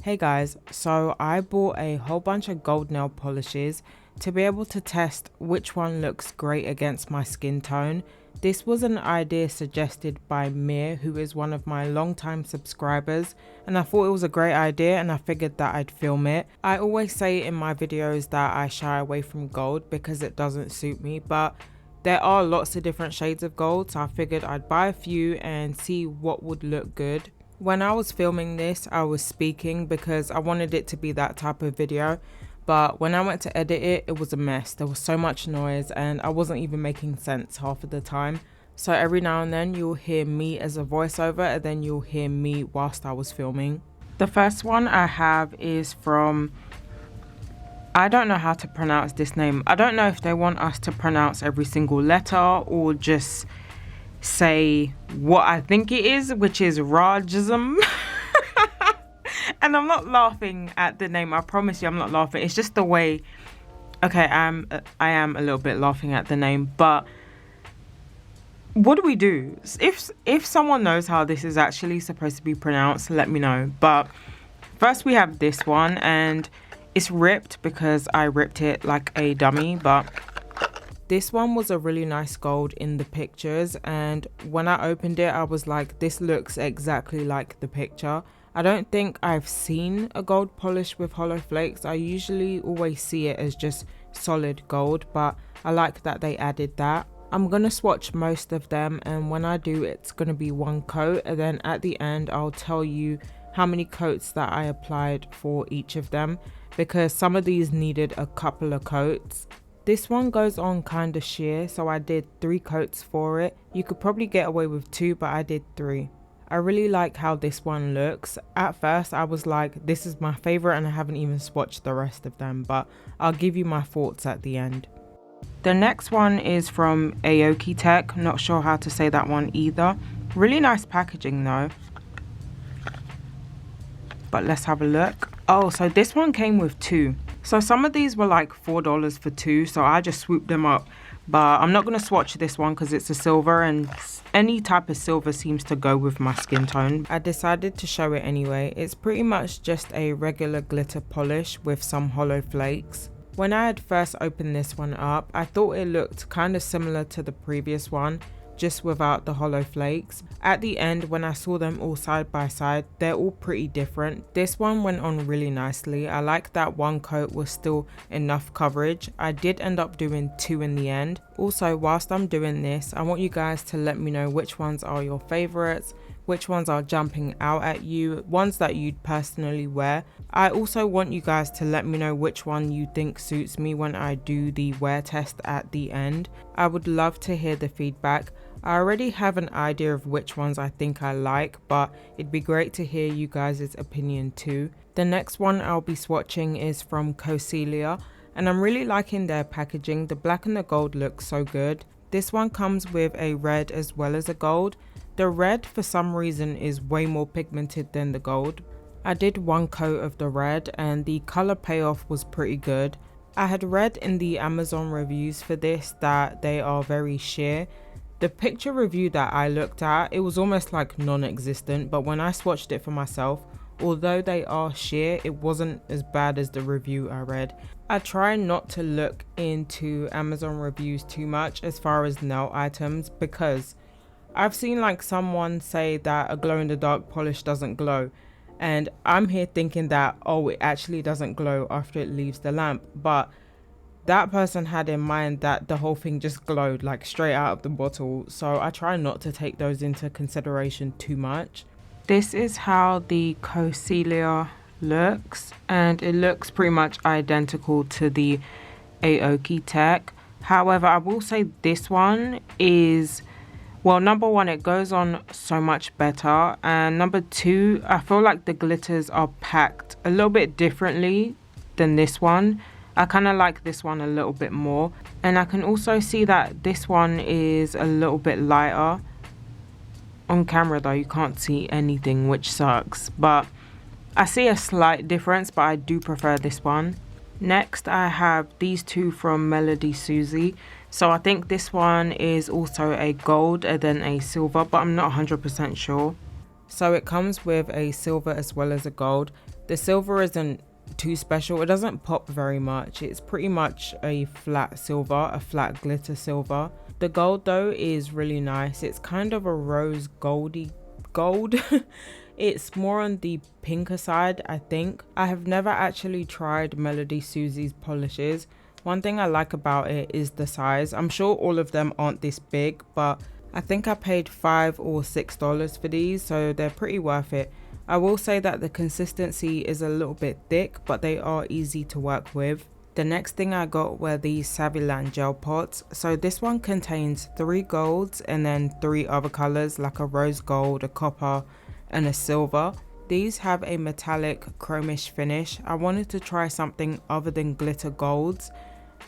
Hey guys, so I bought a whole bunch of gold nail polishes to be able to test which one looks great against my skin tone. This was an idea suggested by Mir, who is one of my longtime subscribers, and I thought it was a great idea and I figured that I'd film it. I always say in my videos that I shy away from gold because it doesn't suit me, but there are lots of different shades of gold, so I figured I'd buy a few and see what would look good. When I was filming this, I was speaking because I wanted it to be that type of video, but when I went to edit it, it was a mess. There was so much noise and I wasn't even making sense half of the time. So every now and then you'll hear me as a voiceover and then you'll hear me whilst I was filming. The first one I have is from, I don't know how to pronounce this name. I don't know if they want us to pronounce every single letter or just say what I think it is, which is Rajism. And I'm not laughing at the name, I promise you I'm not laughing. It's just the way, okay, I am a little bit laughing at the name, but what do we do? If someone knows how this is actually supposed to be pronounced, let me know. But first we have this one, and it's ripped because I ripped it like a dummy, but this one was a really nice gold in the pictures, and when I opened it I was like, this looks exactly like the picture. I don't think I've seen a gold polish with hollow flakes. I usually always see it as just solid gold, but I like that they added that. I'm gonna swatch most of them, and when I do, it's gonna be one coat, and then at the end I'll tell you how many coats that I applied for each of them, because some of these needed a couple of coats. This one goes on kind of sheer, so I did 3 coats for it. You could probably get away with 2, but I did 3. I really like how this one looks. At first I was like, this is my favorite, and I haven't even swatched the rest of them, but I'll give you my thoughts at the end. The next one is from Aoki Tech. Not sure how to say that one either. Really nice packaging though. But let's have a look. Oh, so this one came with 2. So some of these were like $4 for 2, so I just swooped them up. But I'm not going to swatch this one because it's a silver, and any type of silver seems to go with my skin tone. I decided to show it anyway. It's pretty much just a regular glitter polish with some hollow flakes. When I had first opened this one up, I thought it looked kind of similar to the previous one, just without the hollow flakes. At the end, when I saw them all side by side, they're all pretty different. This one went on really nicely. I like that one coat was still enough coverage. I did end up doing 2 in the end. Also, whilst I'm doing this, I want you guys to let me know which ones are your favorites, which ones are jumping out at you, ones that you'd personally wear. I also want you guys to let me know which one you think suits me when I do the wear test at the end. I would love to hear the feedback. I already have an idea of which ones I think I like, but it'd be great to hear you guys' opinion too. The next one I'll be swatching is from Coselia, and I'm really liking their packaging. The black and the gold look so good. This one comes with a red as well as a gold. The red for some reason is way more pigmented than the gold. I did 1 coat of the red and the color payoff was pretty good. I had read in the Amazon reviews for this that they are very sheer. The picture review that I looked at, it was almost like non-existent, but when I swatched it for myself, although they are sheer, it wasn't as bad as the review I read. I try not to look into Amazon reviews too much as far as nail items, because I've seen like someone say that a glow-in-the-dark polish doesn't glow, and I'm here thinking that, oh, it actually doesn't glow after it leaves the lamp, but that person had in mind that the whole thing just glowed like straight out of the bottle, so I try not to take those into consideration too much. This is how the Coselia looks, and it looks pretty much identical to the Aoki Tech. However, I will say this one is, well, number 1, it goes on so much better, and number 2, I feel like the glitters are packed a little bit differently than this one. I kind of like this one a little bit more, and I can also see that this one is a little bit lighter. On camera though, you can't see anything, which sucks, but I see a slight difference, but I do prefer this one. Next, I have these 2 from Melody Susie. So I think this one is also a gold and then a silver, but I'm not 100% sure. So it comes with a silver as well as a gold. The silver isn't too special, it doesn't pop very much, it's pretty much a flat silver, a flat glitter silver. The gold though is really nice, it's kind of a rose goldy gold. It's more on the pinker side, I think. I have never actually tried Melody Susie's polishes. One thing I like about it is the size. I'm sure all of them aren't this big, but I think I paid $5 or $6 for these, so they're pretty worth it. I will say that the consistency is a little bit thick, but they are easy to work with. The next thing I got were these Saviland gel pots. So this one contains 3 golds and then 3 other colors like a rose gold, a copper and a silver. These have a metallic chromish finish. I wanted to try something other than glitter golds.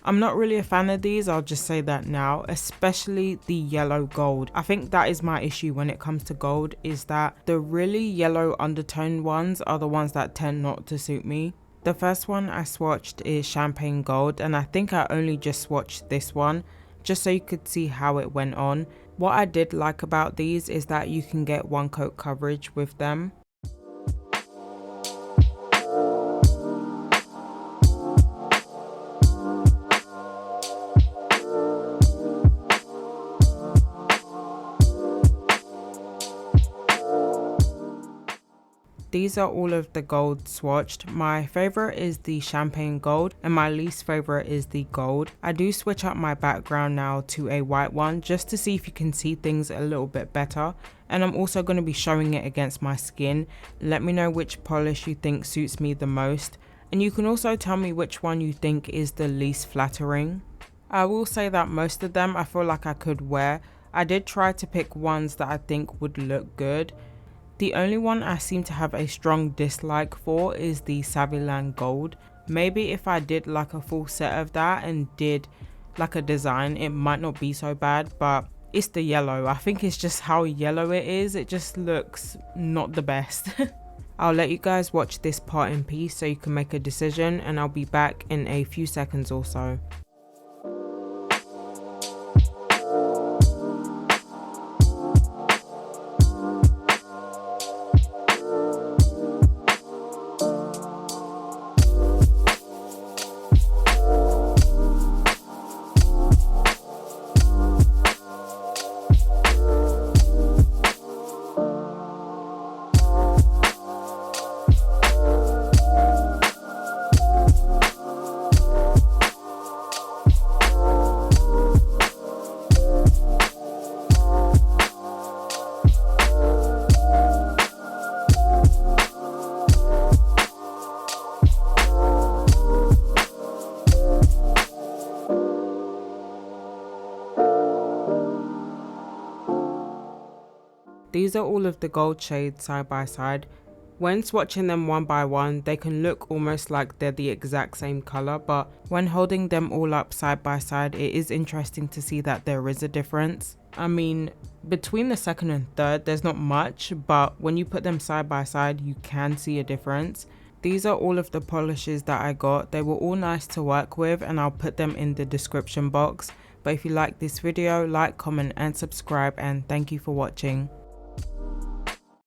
I'm not really a fan of these, I'll just say that now, especially the yellow gold. I think that is my issue when it comes to gold, is that the really yellow undertone ones are the ones that tend not to suit me. The first one I swatched is Champagne Gold, and I think I only just swatched this one just so you could see how it went on. What I did like about these is that you can get 1 coat coverage with them. These are all of the gold swatched. My favorite is the Champagne Gold and my least favorite is the gold. I do switch up my background now to a white one just to see if you can see things a little bit better, and I'm also going to be showing it against my skin. Let me know which polish you think suits me the most, and you can also tell me which one you think is the least flattering. I will say that most of them I feel like I could wear. I did try to pick ones that I think would look good. The only one I seem to have a strong dislike for is the Saviland Gold. Maybe if I did like a full set of that and did like a design, it might not be so bad, but it's the yellow. I think it's just how yellow it is. It just looks not the best. I'll let you guys watch this part in peace so you can make a decision, and I'll be back in a few seconds or so. These are all of the gold shades side by side. When swatching them one by one, they can look almost like they're the exact same color, but when holding them all up side by side, it is interesting to see that there is a difference. I mean, between the second and third, there's not much, but when you put them side by side, you can see a difference. These are all of the polishes that I got. They were all nice to work with, and I'll put them in the description box. But if you like this video, like, comment and subscribe, and thank you for watching.